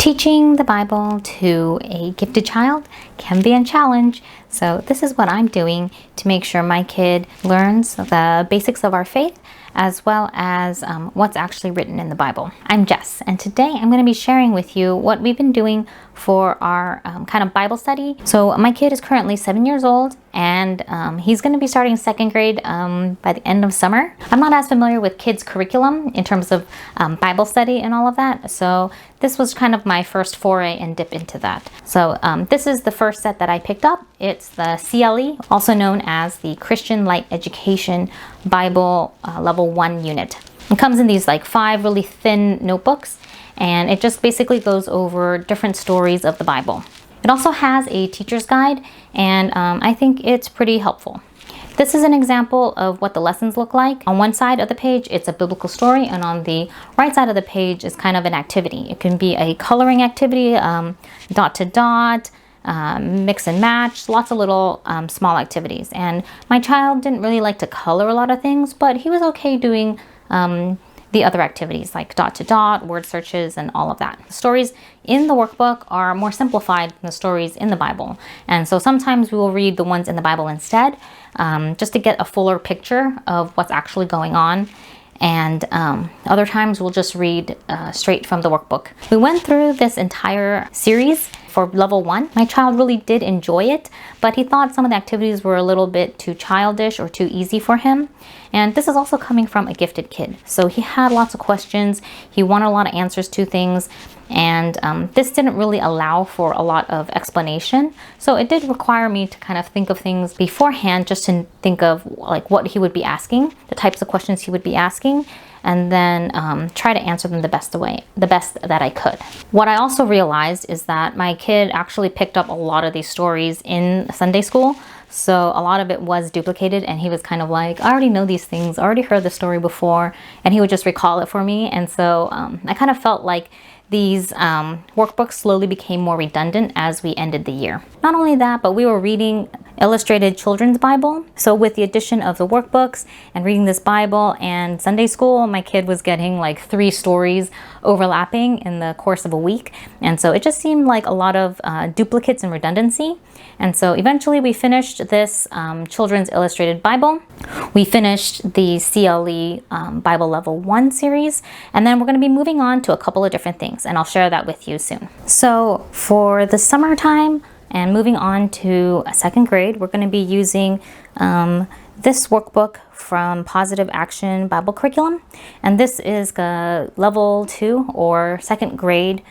Teaching the Bible to a gifted child can be a challenge, so this is what I'm doing to make sure my kid learns the basics of our faith as well as what's actually written in the Bible. I'm Jess, and today I'm going to be sharing with you what we've been doing for our kind of Bible study. So my kid is currently 7 years old, and he's going to be starting second grade by the end of summer. I'm not as familiar with kids' curriculum in terms of Bible study and all of that, so this was kind of my first foray and dip into that. So this is the first set that I picked up. It's the CLE, also known as the Christian Light Education Bible Level 1 unit. It comes in these like 5 really thin notebooks, and it just basically goes over different stories of the Bible. It also has a teacher's guide, and I think it's pretty helpful. This is an example of what the lessons look like. On one side of the page, it's a biblical story, and on the right side of the page is kind of an activity. It can be a coloring activity, dot to dot, mix and match, lots of little small activities. And my child didn't really like to color a lot of things, but he was okay doing the other activities like dot to dot, word searches, and all of that. The stories in the workbook are more simplified than the stories in the Bible. And so sometimes we will read the ones in the Bible instead, just to get a fuller picture of what's actually going on. And other times we'll just read straight from the workbook. We went through this entire series for level 1. My child really did enjoy it, but he thought some of the activities were a little bit too childish or too easy for him. And this is also coming from a gifted kid. So he had lots of questions. He wanted a lot of answers to things. And this didn't really allow for a lot of explanation. So it did require me to kind of think of things beforehand, just to think of like what he would be asking, the types of questions he would be asking, and then try to answer them the best that I could. What I also realized is that my kid actually picked up a lot of these stories in Sunday school. So a lot of it was duplicated, and he was kind of like, I already know these things, I already heard the story before, and he would just recall it for me. And so I kind of felt like these workbooks slowly became more redundant as we ended the year. Not only that, but we were reading illustrated children's Bible. So with the addition of the workbooks and reading this Bible and Sunday school, my kid was getting like 3 stories overlapping in the course of a week. And so it just seemed like a lot of duplicates and redundancy. And so eventually we finished this children's illustrated Bible. We finished the CLE Bible Level 1 series, and then we're going to be moving on to a couple of different things, and I'll share that with you soon. So for the summertime and moving on to second grade, we're going to be using this workbook from Positive Action Bible Curriculum, and this is the Level 2 or second grade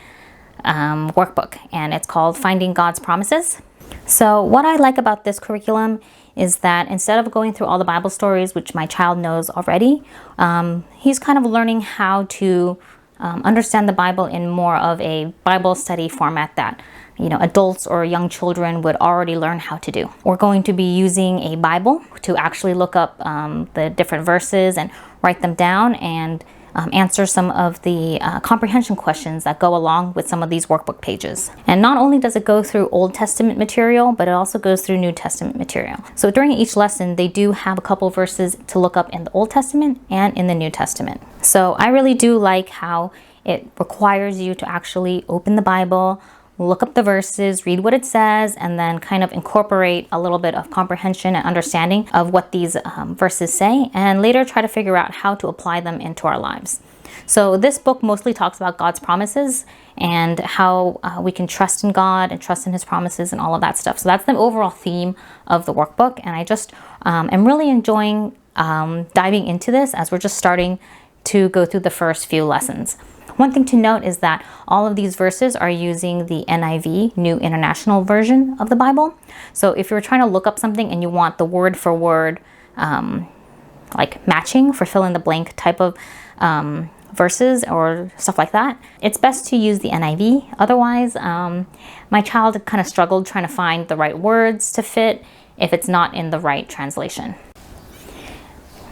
workbook, and it's called Finding God's Promises. So what I like about this curriculum is that instead of going through all the Bible stories, which my child knows already, he's kind of learning how to understand the Bible in more of a Bible study format that adults or young children would already learn how to do. We're going to be using a Bible to actually look up the different verses and write them down and answer some of the comprehension questions that go along with some of these workbook pages. And not only does it go through Old Testament material, but it also goes through New Testament material. So during each lesson, they do have a couple verses to look up in the Old Testament and in the New Testament. So I really do like how it requires you to actually open the Bible, look up the verses, read what it says, and then kind of incorporate a little bit of comprehension and understanding of what these verses say, and later try to figure out how to apply them into our lives. So this book mostly talks about God's promises and how we can trust in God and trust in His promises and all of that stuff. So that's the overall theme of the workbook, and I just am really enjoying diving into this as we're just starting to go through the first few lessons. One thing to note is that all of these verses are using the NIV, New International Version of the Bible. So if you're trying to look up something and you want the word for word like matching for fill in the blank type of verses or stuff like that, it's best to use the NIV. Otherwise, my child kind of struggled trying to find the right words to fit if it's not in the right translation.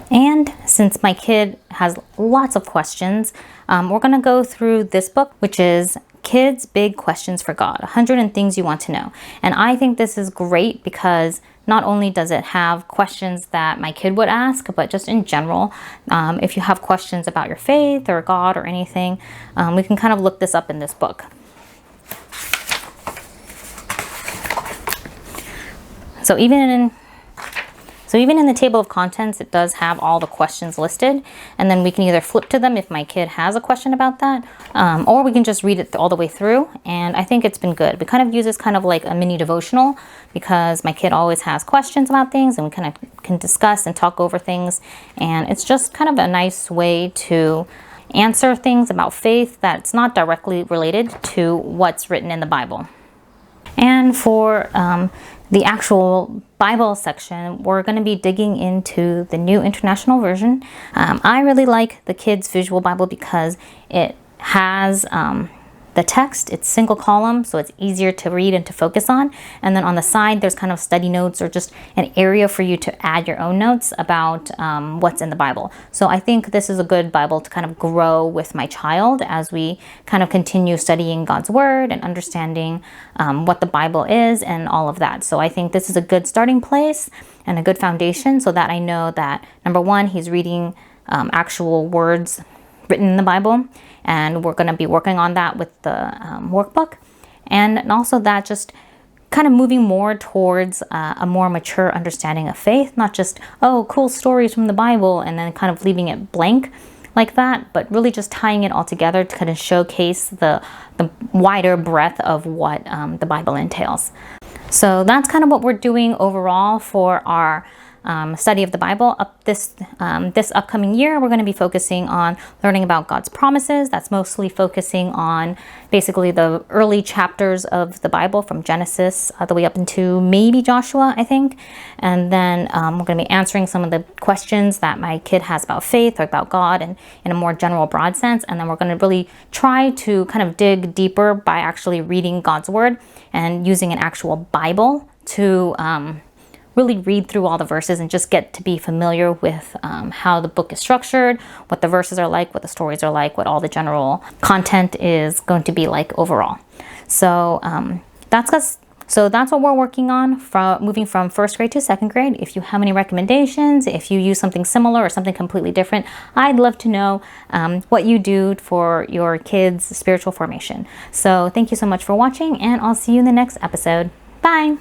And since my kid has lots of questions, we're going to go through this book, which is Kids' Big Questions for God, 100 Things You Want to Know. And I think this is great because not only does it have questions that my kid would ask, but just in general, if you have questions about your faith or God or anything, we can kind of look this up in this book. So even in the table of contents, it does have all the questions listed, and then we can either flip to them if my kid has a question about that, or we can just read it all the way through. And I think it's been good. We kind of use this kind of like a mini devotional because my kid always has questions about things, and we kind of can discuss and talk over things. And it's just kind of a nice way to answer things about faith that's not directly related to what's written in the Bible. And for the actual Bible section, we're going to be digging into the New International Version. I really like the Kids Visual Bible because it has the text. It's single column, so it's easier to read and to focus on. And then on the side, there's kind of study notes or just an area for you to add your own notes about what's in the Bible. So I think this is a good Bible to kind of grow with my child as we kind of continue studying God's Word and understanding what the Bible is and all of that. So I think this is a good starting place and a good foundation so that I know that, number one, he's reading actual words written in the Bible, and we're going to be working on that with the workbook. And also that just kind of moving more towards a more mature understanding of faith, not just, oh, cool stories from the Bible, and then kind of leaving it blank like that, but really just tying it all together to kind of showcase the wider breadth of what the Bible entails. So that's kind of what we're doing overall for our study of the Bible. This upcoming year, we're going to be focusing on learning about God's promises. That's mostly focusing on basically the early chapters of the Bible from Genesis all the way up into maybe Joshua, I think. And then we're going to be answering some of the questions that my kid has about faith or about God and in a more general, broad sense. And then we're going to really try to kind of dig deeper by actually reading God's Word and using an actual Bible to really read through all the verses and just get to be familiar with how the book is structured, what the verses are like, what the stories are like, what all the general content is going to be like overall. So that's what we're working on, moving from first grade to second grade. If you have any recommendations, if you use something similar or something completely different, I'd love to know what you do for your kids' spiritual formation. So thank you so much for watching, and I'll see you in the next episode. Bye!